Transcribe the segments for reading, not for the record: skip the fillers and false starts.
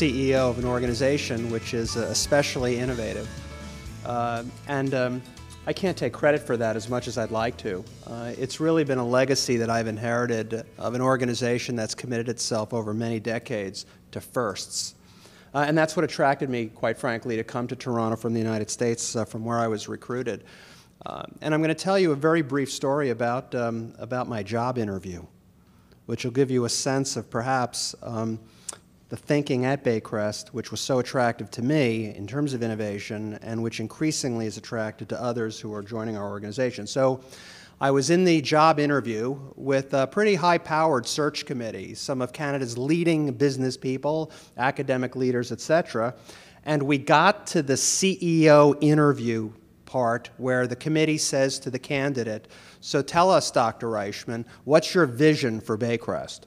CEO of an organization which is especially innovative. I can't take credit for that as much as I'd like to. It's really been a legacy that I've inherited of an organization that's committed itself over many decades to firsts. And that's what attracted me, quite frankly, to come to Toronto from the United States, from where I was recruited. And I'm going to tell you a very brief story about my job interview, which will give you a sense of perhaps the thinking at Baycrest, which was so attractive to me in terms of innovation, and which increasingly is attracted to others who are joining our organization. So I was in the job interview with a pretty high-powered search committee, some of Canada's leading business people, academic leaders, etc. And we got to the CEO interview part where the committee says to the candidate, "So tell us, Dr. Reichman, what's your vision for Baycrest?"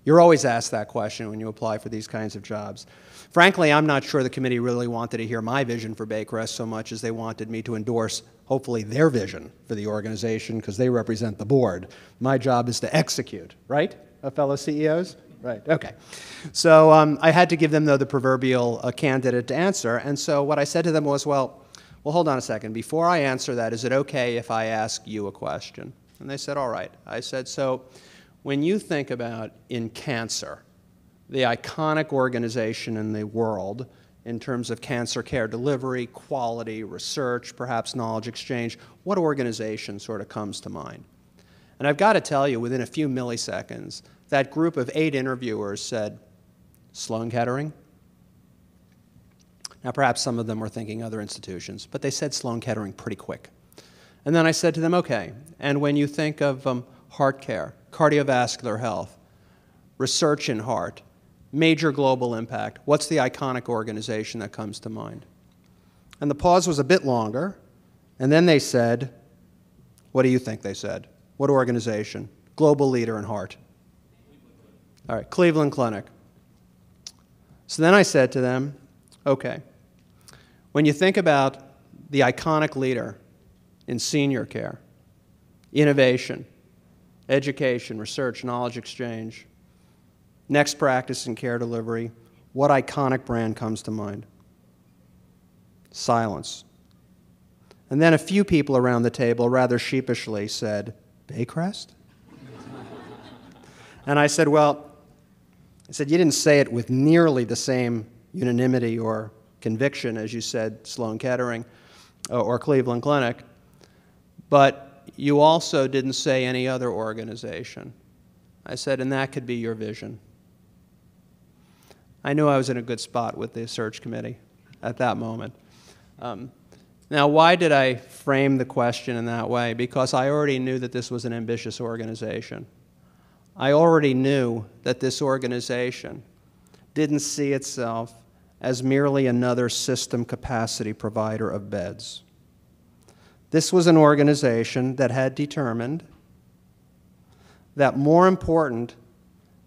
You're always asked that question when you apply for these kinds of jobs. Frankly, I'm not sure the committee really wanted to hear my vision for Baycrest so much as they wanted me to endorse, hopefully, their vision for the organization, because they represent the board. My job is to execute, right, fellow CEOs? Right, okay. So I had to give them, though, the proverbial candidate to answer. And so what I said to them was, well, hold on a second. Before I answer that, is it okay if I ask you a question? And they said, all right. I said, so when you think about, in cancer, the iconic organization in the world in terms of cancer care delivery, quality, research, perhaps knowledge exchange, what organization sort of comes to mind? And I've got to tell you, within a few milliseconds, that group of 8 interviewers said, Sloan Kettering. Now, perhaps some of them were thinking other institutions, but they said Sloan Kettering pretty quick. And then I said to them, okay, and when you think of heart care, cardiovascular health, research in heart, major global impact, what's the iconic organization that comes to mind? And the pause was a bit longer, and then they said, what do you think they said? What organization? Global leader in heart. All right, Cleveland Clinic. So then I said to them, okay, when you think about the iconic leader in senior care, innovation, education, research, knowledge exchange, next practice in care delivery, what iconic brand comes to mind? Silence. And then a few people around the table rather sheepishly said, Baycrest? And I said, well, you didn't say it with nearly the same unanimity or conviction as you said Sloan Kettering or Cleveland Clinic, but you also didn't say any other organization. I said, and that could be your vision. I knew I was in a good spot with the search committee at that moment. Now, why did I frame the question in that way? Because I already knew that this was an ambitious organization. I already knew that this organization didn't see itself as merely another system capacity provider of beds. This was an organization that had determined that more important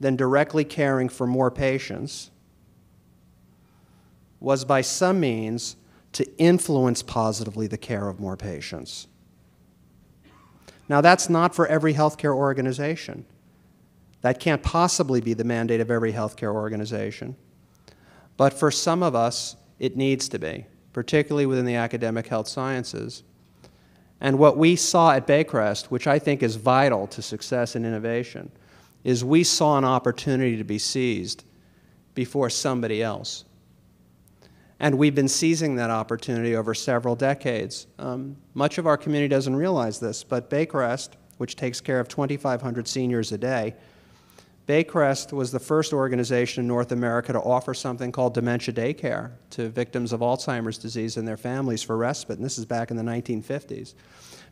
than directly caring for more patients was by some means to influence positively the care of more patients. Now, that's not for every healthcare organization. That can't possibly be the mandate of every healthcare organization. But for some of us, it needs to be, particularly within the academic health sciences. And what we saw at Baycrest, which I think is vital to success and innovation, is we saw an opportunity to be seized before somebody else. And we've been seizing that opportunity over several decades. Much of our community doesn't realize this, but Baycrest, which takes care of 2,500 seniors a day, Baycrest was the first organization in North America to offer something called dementia day care to victims of Alzheimer's disease and their families for respite, and this is back in the 1950s.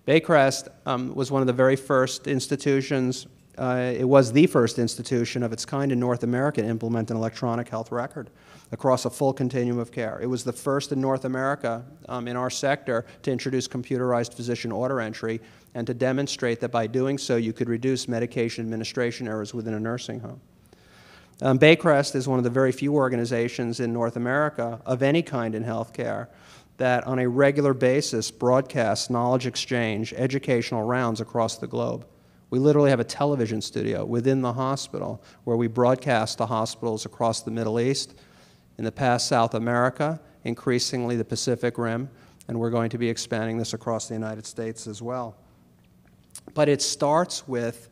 Baycrest was one of the very first institutions, it was the first institution of its kind in North America to implement an electronic health record across a full continuum of care. It was the first in North America in our sector to introduce computerized physician order entry and to demonstrate that by doing so you could reduce medication administration errors within a nursing home. Baycrest is one of the very few organizations in North America of any kind in healthcare that on a regular basis broadcasts knowledge exchange, educational rounds across the globe. We literally have a television studio within the hospital where we broadcast to hospitals across the Middle East, in the past South America, increasingly the Pacific Rim, and we're going to be expanding this across the United States as well. But it starts with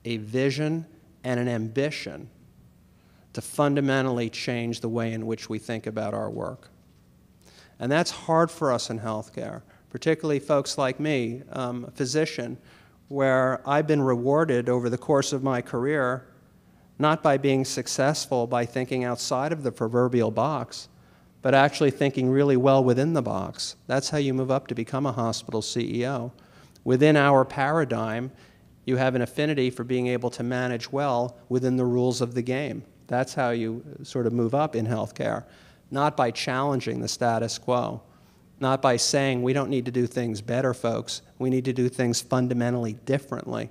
a vision and an ambition to fundamentally change the way in which we think about our work. And that's hard for us in healthcare, particularly folks like me, a physician, where I've been rewarded over the course of my career not by being successful by thinking outside of the proverbial box, but actually thinking really well within the box. That's how you move up to become a hospital CEO. Within our paradigm, you have an affinity for being able to manage well within the rules of the game. That's how you sort of move up in healthcare, not by challenging the status quo, not by saying we don't need to do things better, folks. We need to do things fundamentally differently.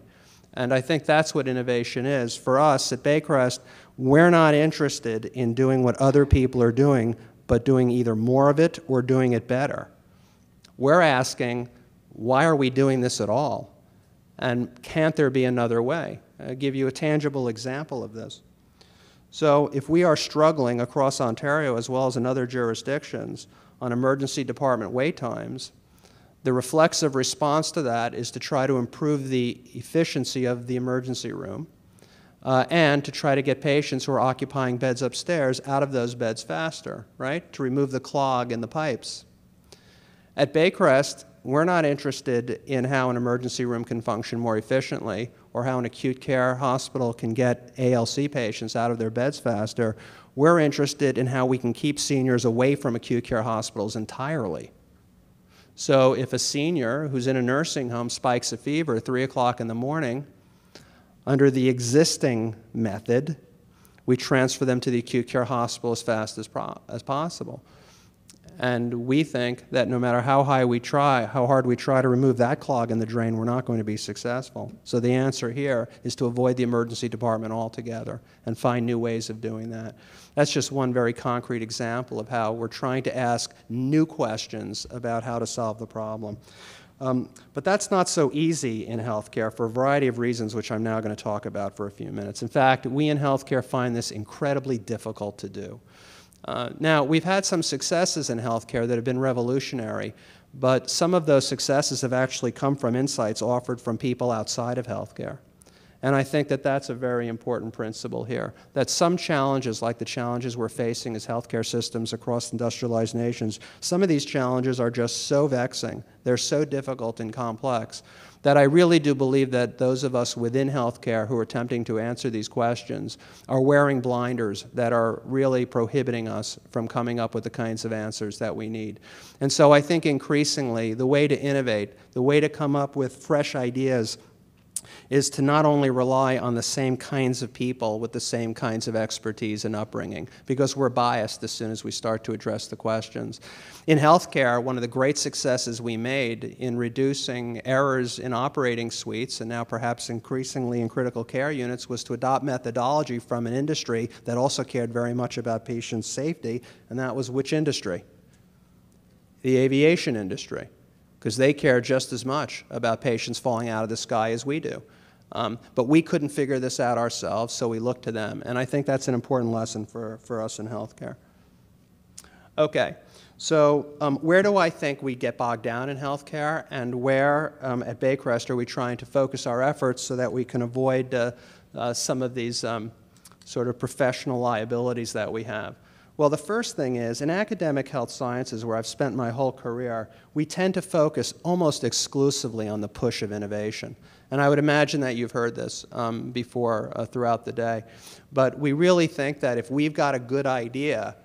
And I think that's what innovation is. For us at Baycrest, we're not interested in doing what other people are doing, but doing either more of it or doing it better. We're asking, why are we doing this at all? And can't there be another way? I'll give you a tangible example of this. So if we are struggling across Ontario as well as in other jurisdictions on emergency department wait times, the reflexive response to that is to try to improve the efficiency of the emergency room and to try to get patients who are occupying beds upstairs out of those beds faster, right? To remove the clog in the pipes. At Baycrest, we're not interested in how an emergency room can function more efficiently or how an acute care hospital can get ALC patients out of their beds faster. We're interested in how we can keep seniors away from acute care hospitals entirely. So if a senior who's in a nursing home spikes a fever at 3 o'clock in the morning, under the existing method, we transfer them to the acute care hospital as fast as possible. And we think that no matter how hard we try to remove that clog in the drain, we're not going to be successful. So the answer here is to avoid the emergency department altogether and find new ways of doing that. That's just one very concrete example of how we're trying to ask new questions about how to solve the problem. But that's not so easy in healthcare for a variety of reasons, which I'm now going to talk about for a few minutes. In fact, we in healthcare find this incredibly difficult to do. Now, we've had some successes in healthcare that have been revolutionary, but some of those successes have actually come from insights offered from people outside of healthcare. And I think that that's a very important principle here, that some challenges, like the challenges we're facing as healthcare systems across industrialized nations, some of these challenges are just so vexing, they're so difficult and complex, that I really do believe that those of us within healthcare who are attempting to answer these questions are wearing blinders that are really prohibiting us from coming up with the kinds of answers that we need. And so I think increasingly the way to innovate, the way to come up with fresh ideas is to not only rely on the same kinds of people with the same kinds of expertise and upbringing, because we're biased as soon as we start to address the questions. In healthcare, one of the great successes we made in reducing errors in operating suites, and now perhaps increasingly in critical care units, was to adopt methodology from an industry that also cared very much about patient safety, and that was which industry? The aviation industry, because they care just as much about patients falling out of the sky as we do. But we couldn't figure this out ourselves, so we looked to them. And I think that's an important lesson for us in healthcare. Okay, so where do I think we get bogged down in healthcare, and where at Baycrest are we trying to focus our efforts so that we can avoid some of these sort of professional liabilities that we have? Well, the first thing is, in academic health sciences, where I've spent my whole career, we tend to focus almost exclusively on the push of innovation. And I would imagine that you've heard this before throughout the day. But we really think that if we've got a good idea,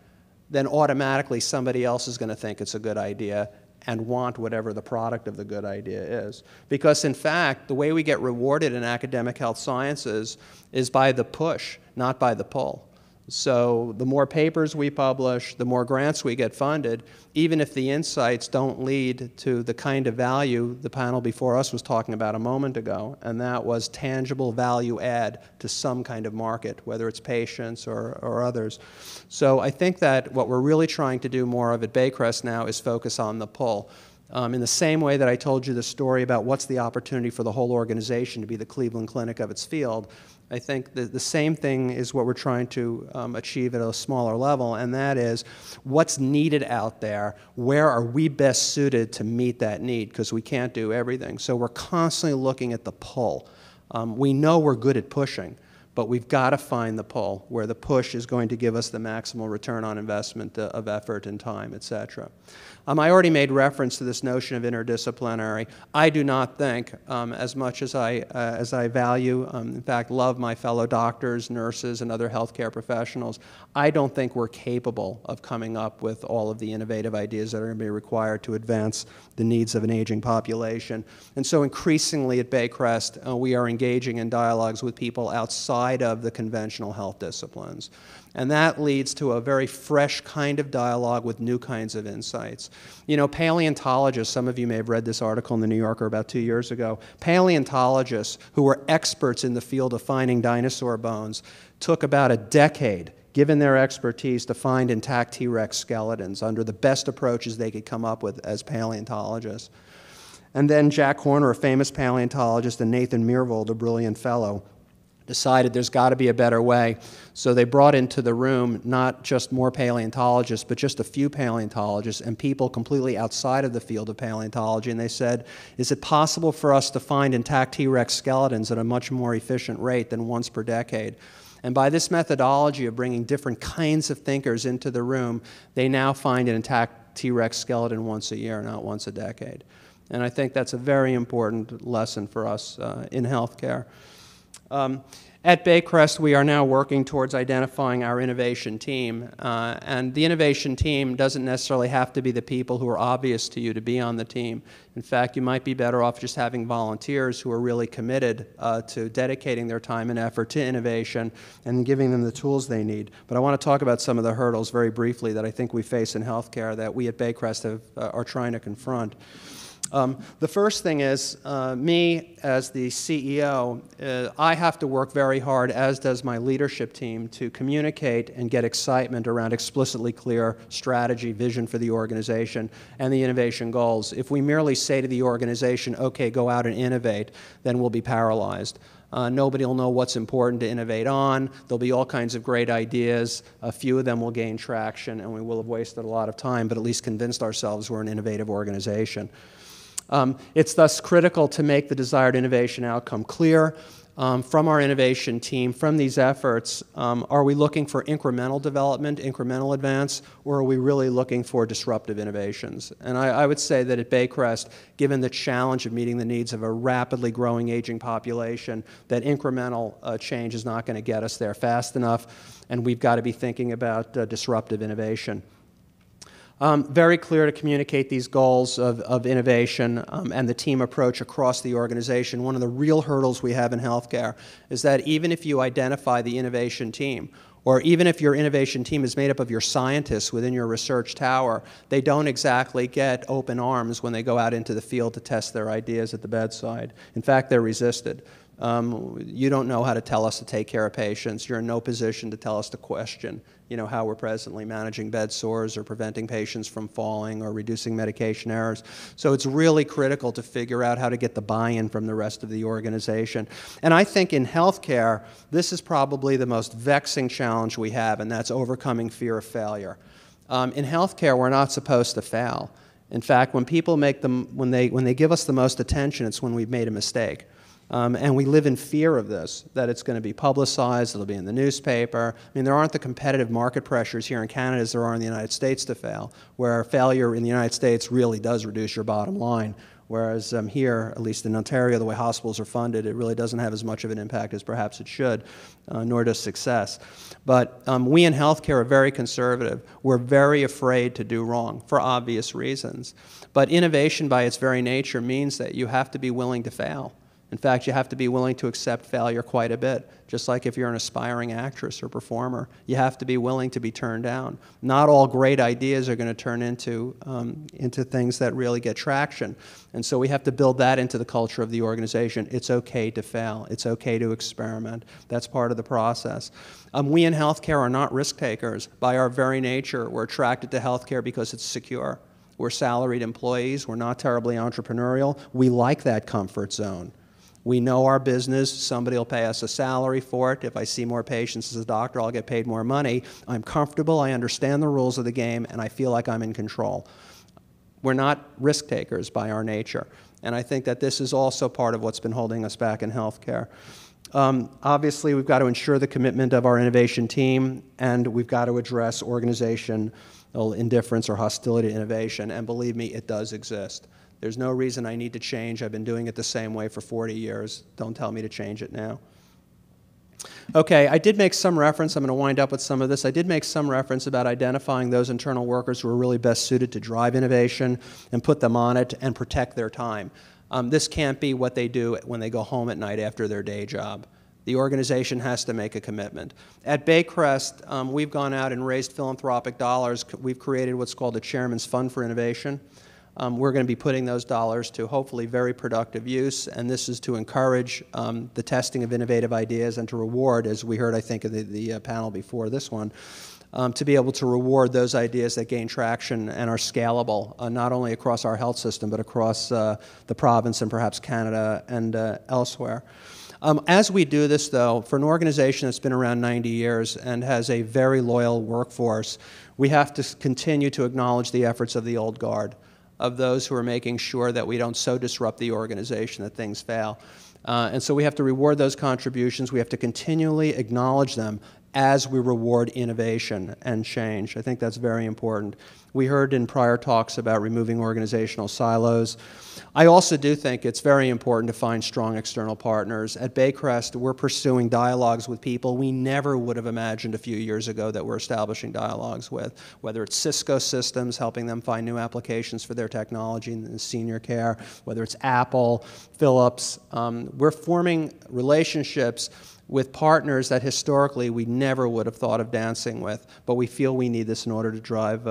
then automatically somebody else is going to think it's a good idea and want whatever the product of the good idea is. Because in fact, the way we get rewarded in academic health sciences is by the push, not by the pull. So the more papers we publish, the more grants we get funded, even if the insights don't lead to the kind of value the panel before us was talking about a moment ago, and that was tangible value add to some kind of market, whether it's patients or others. So I think that what we're really trying to do more of at Baycrest now is focus on the pull. In the same way that I told you the story about what's the opportunity for the whole organization to be the Cleveland Clinic of its field, I think the same thing is what we're trying to achieve at a smaller level, and that is what's needed out there, where are we best suited to meet that need, because we can't do everything. So we're constantly looking at the pull. We know we're good at pushing, but we've got to find the pull, where the push is going to give us the maximal return on investment of effort and time, et cetera. I already made reference to this notion of interdisciplinary. I do not think, as much as I value, in fact, love my fellow doctors, nurses, and other healthcare professionals, I don't think we're capable of coming up with all of the innovative ideas that are going to be required to advance the needs of an aging population. And so increasingly at Baycrest, we are engaging in dialogues with people outside of the conventional health disciplines. And that leads to a very fresh kind of dialogue with new kinds of insights. You know, paleontologists, some of you may have read this article in the New Yorker about 2 years ago, paleontologists who were experts in the field of finding dinosaur bones took about a decade, given their expertise, to find intact T-Rex skeletons under the best approaches they could come up with as paleontologists. And then Jack Horner, a famous paleontologist, and Nathan Myhrvold, a brilliant fellow, decided there's got to be a better way. So they brought into the room not just more paleontologists, but just a few paleontologists and people completely outside of the field of paleontology. And they said, is it possible for us to find intact T-Rex skeletons at a much more efficient rate than once per decade? And by this methodology of bringing different kinds of thinkers into the room, they now find an intact T-Rex skeleton once a year, not once a decade. And I think that's a very important lesson for us in healthcare. At Baycrest, we are now working towards identifying our innovation team, and the innovation team doesn't necessarily have to be the people who are obvious to you to be on the team. In fact, you might be better off just having volunteers who are really committed to dedicating their time and effort to innovation and giving them the tools they need. But I want to talk about some of the hurdles very briefly that I think we face in healthcare that we at Baycrest are trying to confront. The first thing is, me as the CEO, I have to work very hard, as does my leadership team, to communicate and get excitement around explicitly clear strategy, vision for the organization, and the innovation goals. If we merely say to the organization, okay, go out and innovate, then we'll be paralyzed. Nobody will know what's important to innovate on. There'll be all kinds of great ideas. A few of them will gain traction, and we will have wasted a lot of time, but at least convinced ourselves we're an innovative organization. It's thus critical to make the desired innovation outcome clear. From our innovation team, from these efforts, are we looking for incremental development, incremental advance, or are we really looking for disruptive innovations? And I would say that at Baycrest, given the challenge of meeting the needs of a rapidly growing aging population, that incremental change is not going to get us there fast enough, and we've got to be thinking about disruptive innovation. Very clear to communicate these goals of innovation and the team approach across the organization. One of the real hurdles we have in healthcare is that even if you identify the innovation team, or even if your innovation team is made up of your scientists within your research tower, they don't exactly get open arms when they go out into the field to test their ideas at the bedside. In fact, they're resisted. You don't know how to tell us to take care of patients. You're in no position to tell us to question, how we're presently managing bed sores or preventing patients from falling or reducing medication errors. So it's really critical to figure out how to get the buy-in from the rest of the organization. And I think in healthcare, this is probably the most vexing challenge we have, and that's overcoming fear of failure. In healthcare, we're not supposed to fail. In fact, when people when they give us the most attention, it's when we've made a mistake. And we live in fear of this, that it's going to be publicized, it'll be in the newspaper. I mean, there aren't the competitive market pressures here in Canada as there are in the United States to fail, where failure in the United States really does reduce your bottom line. Whereas here, at least in Ontario, the way hospitals are funded, it really doesn't have as much of an impact as perhaps it should, nor does success. But we in healthcare are very conservative. We're very afraid to do wrong for obvious reasons. But innovation by its very nature means that you have to be willing to fail. In fact, you have to be willing to accept failure quite a bit. Just like if you're an aspiring actress or performer, you have to be willing to be turned down. Not all great ideas are going to turn into things that really get traction. And so we have to build that into the culture of the organization. It's okay to fail. It's okay to experiment. That's part of the process. We in healthcare are not risk takers. By our very nature, we're attracted to healthcare because it's secure. We're salaried employees. We're not terribly entrepreneurial. We like that comfort zone. We know our business. Somebody will pay us a salary for it. If I see more patients as a doctor, I'll get paid more money. I'm comfortable. I understand the rules of the game, and I feel like I'm in control. We're not risk takers by our nature. And I think that this is also part of what's been holding us back in healthcare. Obviously, we've got to ensure the commitment of our innovation team, and we've got to address organizational indifference or hostility to innovation. And believe me, it does exist. There's no reason I need to change. I've been doing it the same way for 40 years. Don't tell me to change it now. Okay, I did make some reference. I'm going to wind up with some of this. I did make some reference about identifying those internal workers who are really best suited to drive innovation and put them on it and protect their time. This can't be what they do when they go home at night after their day job. The organization has to make a commitment. At Baycrest, we've gone out and raised philanthropic dollars. We've created what's called a Chairman's Fund for Innovation. We're going to be putting those dollars to hopefully very productive use, and this is to encourage the testing of innovative ideas and to reward, as we heard, I think, of the panel before this one, to be able to reward those ideas that gain traction and are scalable, not only across our health system, but across the province and perhaps Canada and elsewhere. As we do this, though, for an organization that's been around 90 years and has a very loyal workforce, we have to continue to acknowledge the efforts of the old guard, of those who are making sure that we don't so disrupt the organization that things fail. And so we have to reward those contributions. We have to continually acknowledge them as we reward innovation and change. I think that's very important. We heard in prior talks about removing organizational silos. I also do think it's very important to find strong external partners. At Baycrest, we're pursuing dialogues with people we never would have imagined a few years ago that we're establishing dialogues with, whether it's Cisco Systems, helping them find new applications for their technology in senior care, whether it's Apple, Philips. We're forming relationships with partners that historically we never would have thought of dancing with, but we feel we need this in order to drive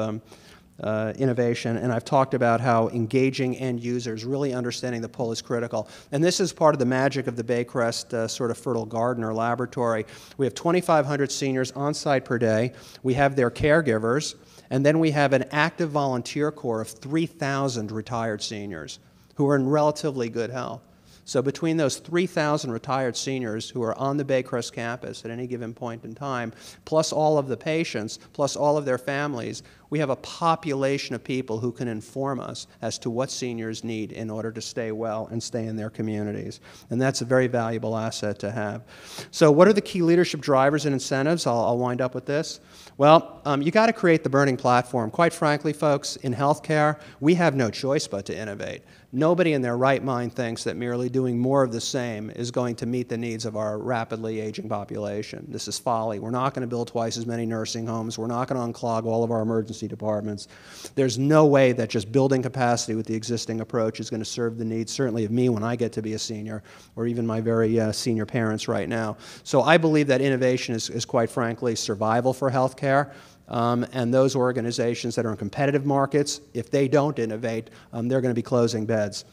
innovation. And I've talked about how engaging end users, really understanding the pull is critical. And this is part of the magic of the Baycrest sort of fertile garden or laboratory. We have 2,500 seniors on site per day. We have their caregivers, and then we have an active volunteer corps of 3,000 retired seniors who are in relatively good health. So between those 3,000 retired seniors who are on the Baycrest campus at any given point in time, plus all of the patients, plus all of their families, we have a population of people who can inform us as to what seniors need in order to stay well and stay in their communities. And that's a very valuable asset to have. So what are the key leadership drivers and incentives? I'll wind up with this. Well, you got to create the burning platform. Quite frankly, folks, in healthcare, we have no choice but to innovate. Nobody in their right mind thinks that merely doing more of the same is going to meet the needs of our rapidly aging population. This is folly. We're not going to build twice as many nursing homes. We're not going to unclog all of our emergency departments. There's no way that just building capacity with the existing approach is going to serve the needs, certainly of me when I get to be a senior, or even my very senior parents right now. So I believe that innovation is quite frankly survival for healthcare. And those organizations that are in competitive markets, if they don't innovate, they're going to be closing beds.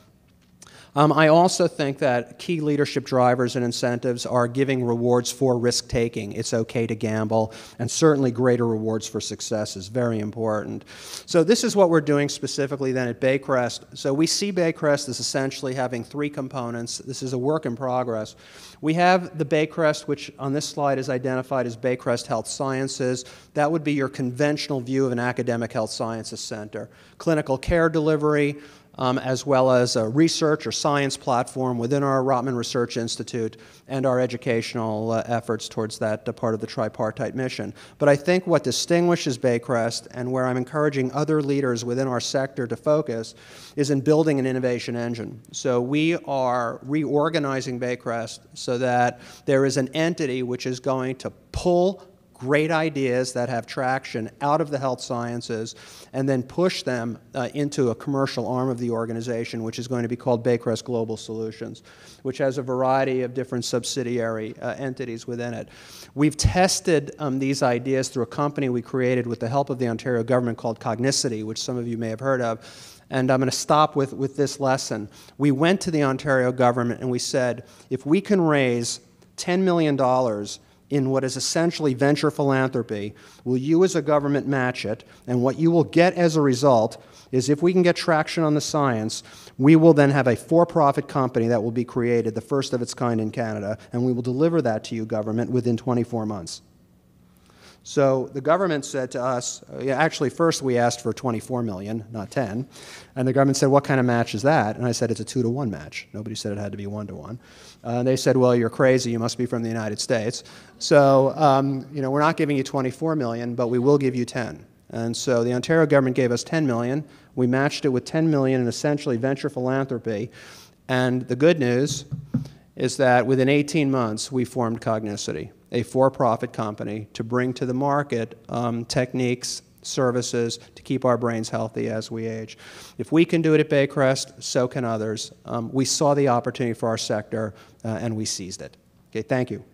I also think that key leadership drivers and incentives are giving rewards for risk-taking. It's okay to gamble, and certainly greater rewards for success is very important. So this is what we're doing specifically then at Baycrest. So we see Baycrest as essentially having three components. This is a work in progress. We have the Baycrest, which on this slide is identified as Baycrest Health Sciences. That would be your conventional view of an academic health sciences center. Clinical care delivery, as well as a research or science platform within our Rotman Research Institute and our educational efforts towards that part of the tripartite mission. But I think what distinguishes Baycrest and where I'm encouraging other leaders within our sector to focus is in building an innovation engine. So we are reorganizing Baycrest so that there is an entity which is going to pull great ideas that have traction out of the health sciences and then push them into a commercial arm of the organization, which is going to be called Baycrest Global Solutions, which has a variety of different subsidiary entities within it. We've tested these ideas through a company we created with the help of the Ontario government called Cognicity, which some of you may have heard of. And I'm going to stop with this lesson. We went to the Ontario government and we said, if we can raise $10 million in what is essentially venture philanthropy, will you as a government match it, and what you will get as a result is if we can get traction on the science, we will then have a for-profit company that will be created, the first of its kind in Canada, and we will deliver that to you, government, within 24 months. So the government said to us, actually first we asked for 24 million, not 10, and the government said, what kind of match is that? And I said, it's a 2-to-1 match. Nobody said it had to be 1-to-1. They said, well, you're crazy, you must be from the United States. So, we're not giving you 24 million, but we will give you 10. And so the Ontario government gave us 10 million. We matched it with 10 million in essentially venture philanthropy. And the good news is that within 18 months, we formed Cognicity, a for-profit company to bring to the market techniques, services to keep our brains healthy as we age. If we can do it at Baycrest, so can others. We saw the opportunity for our sector, and we seized it. Okay, thank you.